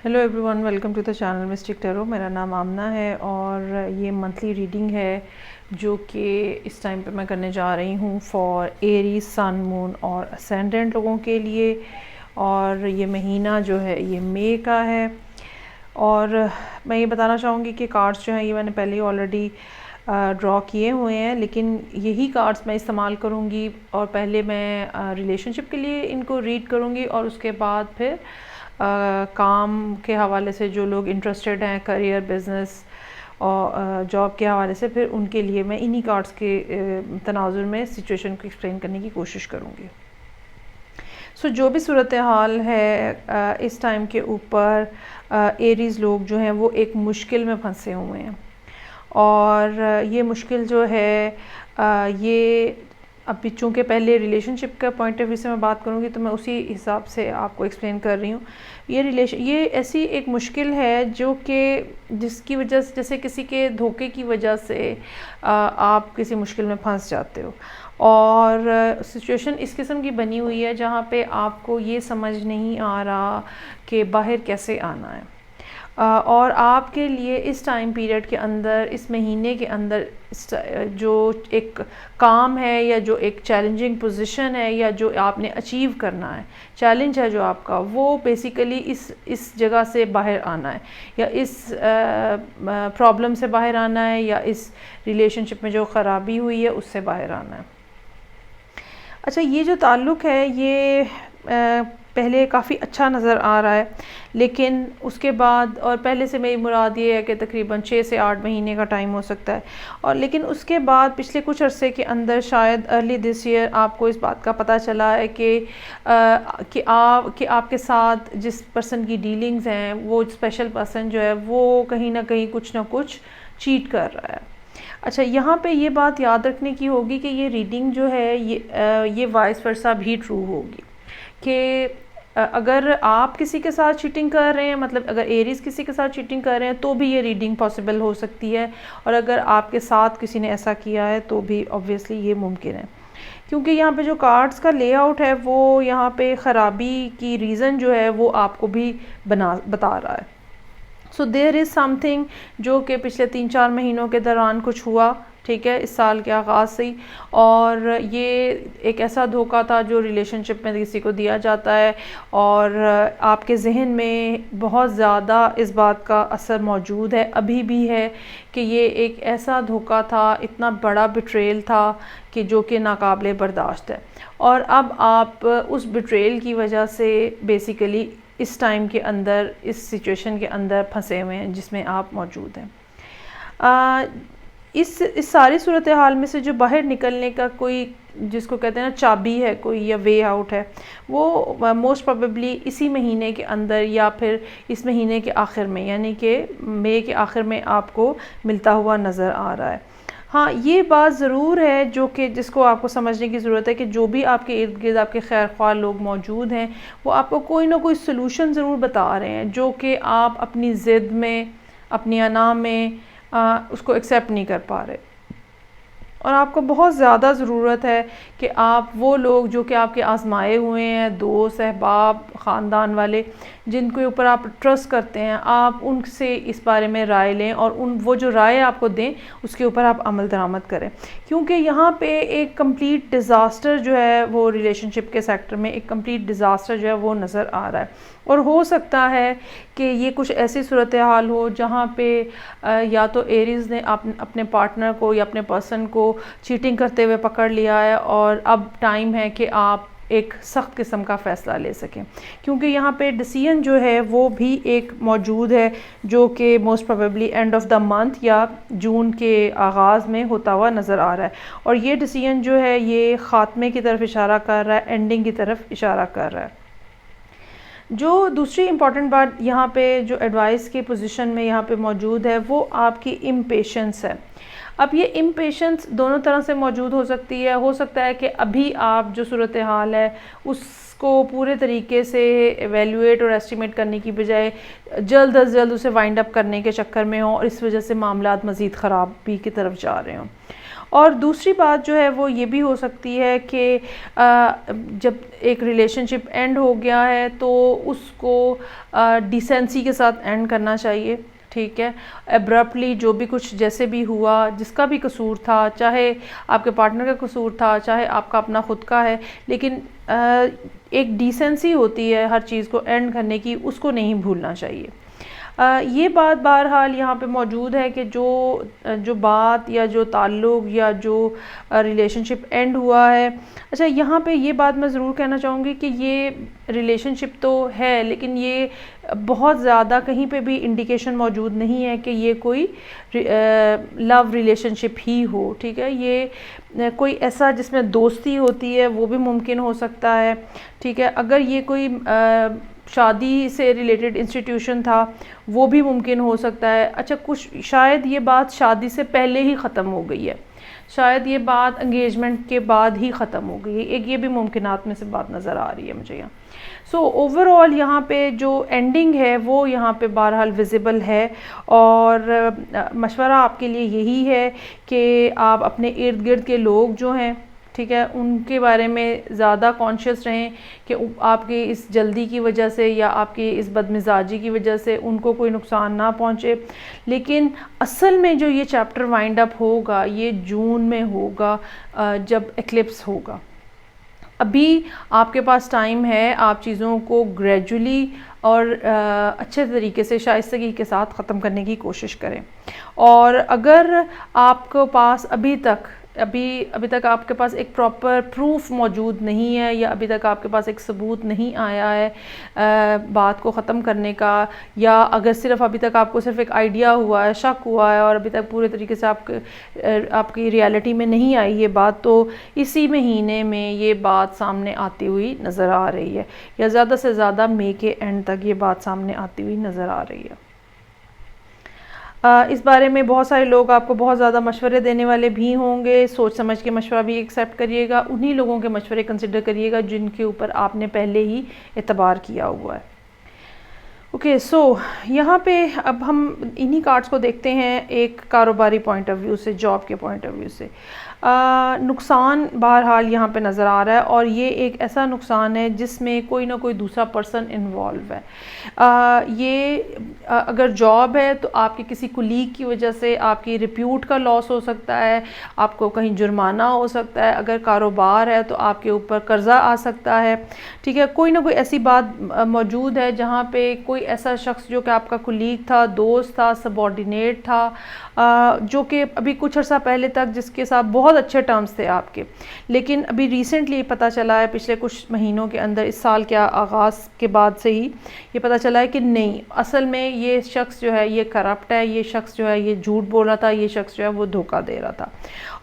Hello everyone, welcome to the channel mystic tarot. मेरा नाम आमना है और ये मंथली रीडिंग है जो कि इस टाइम पे मैं करने जा रही हूँ फॉर एरीज, सन, मून और असेंडेंट लोगों के लिए। और ये महीना जो है ये मई का है। और मैं ये बताना चाहूँगी कि कार्ड्स जो हैं ये मैंने पहले ही ऑलरेडी ड्रॉ किए हुए हैं, लेकिन यही कार्ड्स मैं इस्तेमाल करूँगी। और पहले मैं रिलेशनशिप के लिए इनको रीड करूँगी और उसके बाद फिर काम के हवाले से जो लोग इंटरेस्टेड हैं, करियर, बिज़नेस और जॉब के हवाले से, फिर उनके लिए मैं इन्हीं कार्ड्स के तनाजुर में सिचुएशन को एक्सप्लेन करने की कोशिश करूँगी। जो भी सूरत हाल है इस टाइम के ऊपर, एरीज़ लोग जो हैं वो एक मुश्किल में फंसे हुए हैं। और ये मुश्किल जो है ये अभी चूँकि पहले रिलेशनशिप का पॉइंट ऑफ व्यू से मैं बात करूँगी तो मैं उसी हिसाब से आपको एक्सप्लेन कर रही हूँ। ये ऐसी एक मुश्किल है जो कि जिसकी वजह से, जैसे किसी के धोखे की वजह से आप किसी मुश्किल में फंस जाते हो। और सिचुएशन इस किस्म की बनी हुई है जहाँ पे आपको ये समझ नहीं आ रहा कि बाहर कैसे आना है। और आपके लिए इस टाइम पीरियड के अंदर, इस महीने के अंदर, जो एक काम है या जो एक चैलेंजिंग पोजीशन है या जो आपने अचीव करना है, चैलेंज है जो आपका, वो बेसिकली इस जगह से बाहर आना है, या इस प्रॉब्लम से बाहर आना है, या इस रिलेशनशिप में जो ख़राबी हुई है उससे बाहर आना है। अच्छा, ये जो ताल्लुक़ है ये पहले काफ़ी अच्छा नज़र आ रहा है, लेकिन उसके बाद, और पहले से मेरी मुराद ये है कि तकरीबन 6 से 8 महीने का टाइम हो सकता है। और लेकिन उसके बाद पिछले कुछ अरसे के अंदर, शायद अर्ली दिस ईयर, आपको इस बात का पता चला है कि आपके साथ जिस पर्सन की डीलिंग्स हैं, वो स्पेशल पर्सन जो है वो कहीं ना कहीं कुछ ना कुछ चीट कर रहा है। अच्छा, यहाँ पे ये बात याद रखने की होगी कि ये रीडिंग जो है ये वाइस वर्सा भी ट्रू होगी कि अगर आप किसी के साथ चीटिंग कर रहे हैं, मतलब अगर एरीज़ किसी के साथ चीटिंग कर रहे हैं तो भी ये रीडिंग पॉसिबल हो सकती है। और अगर आपके साथ किसी ने ऐसा किया है तो भी ऑब्वियसली ये मुमकिन है, क्योंकि यहाँ पे जो कार्ड्स का लेआउट है वो यहाँ पे ख़राबी की रीज़न जो है वो आपको भी बता रहा है। देयर इज़ समथिंग जो कि पिछले 3-4 महीनों के दौरान कुछ हुआ, ठीक है, इस साल के आगाज़ से ही। और ये एक ऐसा धोखा था जो रिलेशनशिप में किसी को दिया जाता है, और आपके जहन में बहुत ज़्यादा इस बात का असर मौजूद है, अभी भी है, कि ये एक ऐसा धोखा था, इतना बड़ा बिट्रेल था कि जो कि नाकाबिले बर्दाश्त है। और अब आप उस बिट्रेल की वजह से बेसिकली इस टाइम के अंदर, इस सिचुएशन के अंदर फंसे हुए हैं जिसमें आप मौजूद हैं। इस सारी सूरत हाल में से जो बाहर निकलने का कोई, जिसको कहते हैं ना, चाबी है कोई या वे आउट है, वो मोस्ट प्रोबेबली इसी महीने के अंदर या फिर इस महीने के आखिर में, यानी कि मई के आखिर में आपको मिलता हुआ नज़र आ रहा है। हाँ, ये बात ज़रूर है जो कि जिसको आपको समझने की ज़रूरत है कि जो भी आपके इर्द गिर्द आपके खैर ख्वाह लोग मौजूद हैं वो आपको कोई ना कोई सलूशन ज़रूर बता रहे हैं, जो कि आप अपनी ज़िद में, अपनी अना में उसको एक्सेप्ट नहीं कर पा रहे। और आपको बहुत ज़्यादा ज़रूरत है कि आप वो लोग जो कि आपके आजमाए हुए हैं, दोस्त, अहबाब, ख़ानदान वाले, जिनके ऊपर आप ट्रस्ट करते हैं, आप उनसे इस बारे में राय लें और वो जो राय आपको दें उसके ऊपर आप अमल दरामद करें। क्योंकि यहाँ पे एक कंप्लीट डिज़ास्टर जो है वो रिलेशनशिप के सेक्टर में एक कंप्लीट डिज़ास्टर जो है वो नज़र आ रहा है। और हो सकता है कि ये कुछ ऐसी सूरत हाल हो जहाँ पे या तो एरीज़ ने अपने पार्टनर को या अपने पर्सन को चीटिंग करते हुए पकड़ लिया है, और अब टाइम है कि आप एक सख्त किस्म का फ़ैसला ले सकें, क्योंकि यहाँ पे डिसीजन जो है वो भी एक मौजूद है जो कि most probably end of the month या जून के आगाज़ में होता हुआ नज़र आ रहा है। और ये डिसीजन जो है ये ख़ात्मे की तरफ इशारा कर रहा है, एंडिंग की तरफ इशारा कर रहा है। जो दूसरी इम्पॉर्टेंट बात यहाँ पे जो एडवाइस की पोजीशन में यहाँ पे मौजूद है वो आपकी इम्पेशेंस है। अब ये इम्पेशेंस दोनों तरह से मौजूद हो सकती है। हो सकता है कि अभी आप जो सूरत हाल है उसको पूरे तरीके से एवेल्यूएट और एस्टिमेट करने की बजाय जल्द अज जल्द उसे वाइंड अप करने के चक्कर में हो और इस वजह से मामलात मज़ीद ख़राबी की तरफ जा रहे हों। और दूसरी बात जो है वो ये भी हो सकती है कि जब एक रिलेशनशिप एंड हो गया है तो उसको डिसेंसी के साथ एंड करना चाहिए, ठीक है। एब्रप्टली जो भी कुछ जैसे भी हुआ, जिसका भी कसूर था, चाहे आपके पार्टनर का कसूर था, चाहे आपका अपना खुद का है, लेकिन एक डिसेंसी होती है हर चीज़ को एंड करने की, उसको नहीं भूलना चाहिए। ये बात बहरहाल यहाँ पे मौजूद है कि जो बात या जो ताल्लुक़ या जो रिलेशनशिप एंड हुआ है, अच्छा यहाँ पे ये बात मैं ज़रूर कहना चाहूँगी कि ये रिलेशनशिप तो है, लेकिन ये बहुत ज़्यादा कहीं पे भी इंडिकेशन मौजूद नहीं है कि ये कोई लव रिलेशनशिप ही हो, ठीक है। ये कोई ऐसा जिसमें दोस्ती होती है वो भी मुमकिन हो सकता है, ठीक है। अगर ये कोई शादी से रिलेटेड इंस्टीट्यूशन था वो भी मुमकिन हो सकता है। अच्छा, कुछ शायद ये बात शादी से पहले ही ख़त्म हो गई है, शायद ये बात एंगेजमेंट के बाद ही ख़त्म हो गई है, एक ये भी मुमकिनात में से बात नज़र आ रही है मुझे यहाँ। सो ओवरऑल यहाँ पे जो एंडिंग है वो यहाँ पे बहरहाल विजिबल है, और मशवरा आपके लिए यही है कि आप अपने इर्द गिर्द के लोग जो हैं, ठीक है, उनके बारे में ज़्यादा कॉन्शियस रहें कि आपकी इस जल्दी की वजह से या आपकी इस बदमिजाजी की वजह से उनको कोई नुकसान ना पहुँचे। लेकिन असल में जो ये चैप्टर वाइंड अप होगा ये जून में होगा, जब एक्लिप्स होगा। अभी आपके पास टाइम है, आप चीज़ों को ग्रेजुअली और अच्छे तरीके से शाइस्तगी के साथ ख़त्म करने की कोशिश करें। और अगर आपके पास अभी तक आपके पास एक प्रॉपर प्रूफ मौजूद नहीं है, या अभी तक आपके पास एक सबूत नहीं आया है बात को ख़त्म करने का, या अगर सिर्फ अभी तक आपको सिर्फ एक आइडिया हुआ है, शक हुआ है, और अभी तक पूरे तरीके से आपकी रियलिटी में नहीं आई ये बात, तो इसी महीने में ये बात सामने आती हुई नज़र आ रही है, या ज़्यादा से ज़्यादा मई के एंड तक ये बात सामने आती हुई नज़र आ रही है। इस बारे में बहुत सारे लोग आपको बहुत ज़्यादा मशवरे देने वाले भी होंगे, सोच समझ के मशवरा भी एक्सेप्ट करिएगा, उन्हीं लोगों के मशवरे कंसिडर करिएगा जिनके ऊपर आपने पहले ही एतबार किया हुआ है। ओके, सो यहाँ पे अब हम इन्हीं कार्ड्स को देखते हैं एक कारोबारी पॉइंट ऑफ व्यू से, जॉब के पॉइंट ऑफ व्यू से। नुकसान बहरहाल यहाँ पे नज़र आ रहा है, और ये एक ऐसा नुकसान है जिसमें कोई ना कोई दूसरा पर्सन इन्वॉल्व है। अगर जॉब है तो आपके किसी कुलीग की वजह से आपकी रिप्यूट का लॉस हो सकता है, आपको कहीं जुर्माना हो सकता है। अगर कारोबार है तो आपके ऊपर कर्जा आ सकता है, ठीक है। कोई ना कोई ऐसी बात मौजूद है जहाँ पे कोई ऐसा शख्स जो कि आपका कुलीग था, दोस्त था, सबॉर्डिनेट था, जो कि अभी कुछ अर्सा पहले तक जिसके साथ बहुत अच्छे टर्म्स थे आपके, लेकिन अभी रिसेंटली पता चला है, पिछले कुछ महीनों के अंदर, इस साल के आगाज़ के बाद से ही ये पता चला है कि नहीं, असल में ये शख्स जो है ये करप्ट है, ये शख्स जो है ये झूठ बोल रहा था, ये शख्स जो है वो धोखा दे रहा था।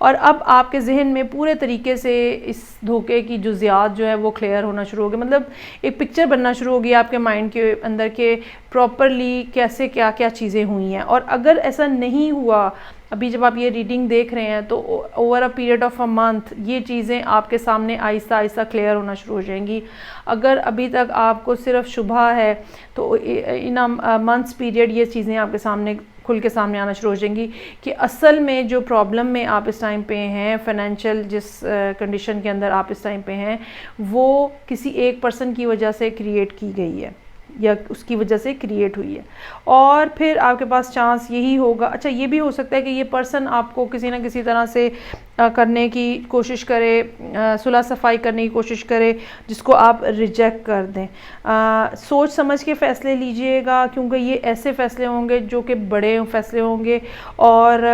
और अब आपके जहन में पूरे तरीके से इस धोखे की जुज़ियात जो है वो क्लियर होना शुरू हो गई, मतलब एक पिक्चर बनना शुरू हो गई आपके माइंड के अंदर के प्रॉपरली कैसे क्या क्या चीज़ें हुई हैं। और अगर ऐसा नहीं हुआ, अभी जब आप ये रीडिंग देख रहे हैं तो over a period of a month ये चीज़ें आपके सामने आहिस्ता आहिस्ता क्लियर होना शुरू हो जाएंगी। अगर अभी तक आपको सिर्फ शुबहा है तो इन अ मंथ्स पीरियड ये चीज़ें आपके सामने खुल के सामने आना शुरू हो जाएंगी कि असल में जो प्रॉब्लम में आप इस टाइम पे हैं, फाइनेंशियल जिस कंडीशन के अंदर आप इस टाइम पे हैं, वो किसी एक पर्सन की वजह से क्रिएट की गई है या उसकी वजह से क्रिएट हुई है। और फिर आपके पास चांस यही होगा, अच्छा ये भी हो सकता है कि ये पर्सन आपको किसी ना किसी तरह से करने की कोशिश करे, सुलह सफाई करने की कोशिश करे, जिसको आप रिजेक्ट कर दें। सोच समझ के फ़ैसले लीजिएगा, क्योंकि ये ऐसे फ़ैसले होंगे जो कि बड़े फ़ैसले होंगे। और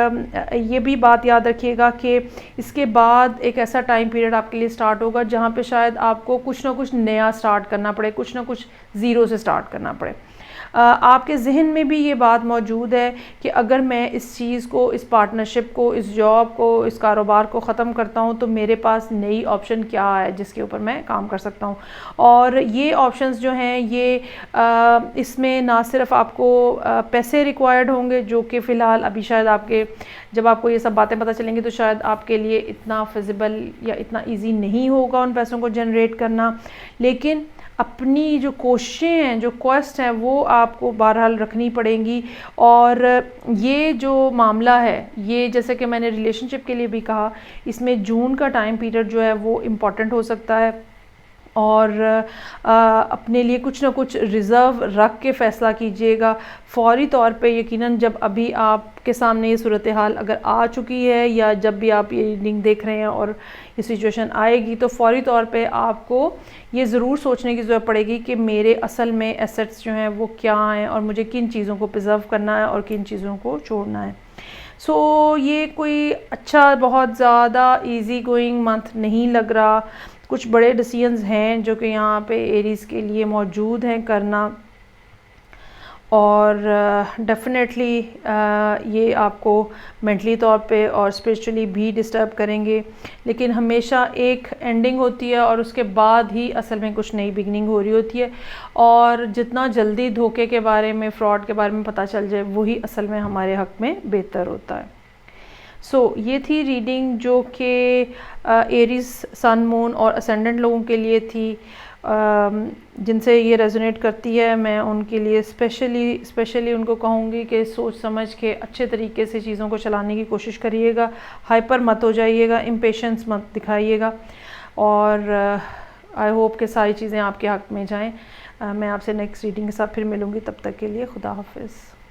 ये भी बात याद रखिएगा कि इसके बाद एक ऐसा टाइम पीरियड आपके लिए स्टार्ट होगा जहाँ पे शायद आपको कुछ ना कुछ नया स्टार्ट करना पड़े, कुछ ना कुछ ज़ीरो से स्टार्ट करना पड़े। आपके जहन में भी ये बात मौजूद है कि अगर मैं इस चीज़ को, इस पार्टनरशिप को, इस जॉब को, इस कारोबार को ख़त्म करता हूँ तो मेरे पास नई ऑप्शन क्या है जिसके ऊपर मैं काम कर सकता हूँ। और ये ऑप्शंस जो हैं ये इसमें ना सिर्फ आपको पैसे रिक्वायर्ड होंगे, जो कि फ़िलहाल अभी शायद आपके, जब आपको ये सब बातें पता चलेंगी तो शायद आपके लिए इतना फिजिबल या इतना ईजी नहीं होगा उन पैसों को जनरेट करना, लेकिन अपनी जो कोशिशें हैं, जो क्वेस्ट हैं, वो आपको बहरहाल रखनी पड़ेंगी। और ये जो मामला है, ये जैसे कि मैंने रिलेशनशिप के लिए भी कहा, इसमें जून का टाइम पीरियड जो है वो इम्पॉर्टेंट हो सकता है। और अपने लिए कुछ ना कुछ रिज़र्व रख के फ़ैसला कीजिएगा फ़ौरी तौर पे। यकीनन जब अभी आपके सामने ये सूरत हाल अगर आ चुकी है, या जब भी आप ये रीडिंग देख रहे हैं और ये सिचुएशन आएगी, तो फ़ौरी तौर पे आपको ये ज़रूर सोचने की ज़रूरत पड़ेगी कि मेरे असल में एसेट्स जो हैं वो क्या हैं, और मुझे किन चीज़ों को प्रिजर्व करना है और किन चीज़ों को छोड़ना है। ये कोई अच्छा बहुत ज़्यादा ईज़ी गोइंग मंथ नहीं लग रहा। कुछ बड़े डिसीजंस हैं जो कि यहाँ पे एरीज़ के लिए मौजूद हैं करना, और डेफिनेटली ये आपको मेंटली तौर पे और स्पिरिचुअली भी डिस्टर्ब करेंगे। लेकिन हमेशा एक एंडिंग होती है और उसके बाद ही असल में कुछ नई बिगनिंग हो रही होती है। और जितना जल्दी धोखे के बारे में, फ्रॉड के बारे में पता चल जाए, वही असल में हमारे हक़ में बेहतर होता है। ये थी रीडिंग जो कि एरीज, सन, मून और असेंडेंट लोगों के लिए थी। जिनसे ये रेजोनेट करती है, मैं उनके लिए स्पेशली उनको कहूँगी कि सोच समझ के अच्छे तरीके से चीज़ों को चलाने की कोशिश करिएगा। हाइपर मत हो जाइएगा, इम्पेशेंस मत दिखाइएगा, और आई होप कि सारी चीज़ें आपके हक़ में जाएं। मैं आपसे नेक्स्ट रीडिंग के साथ फिर मिलूँगी। तब तक के लिए खुदा हाफिज़।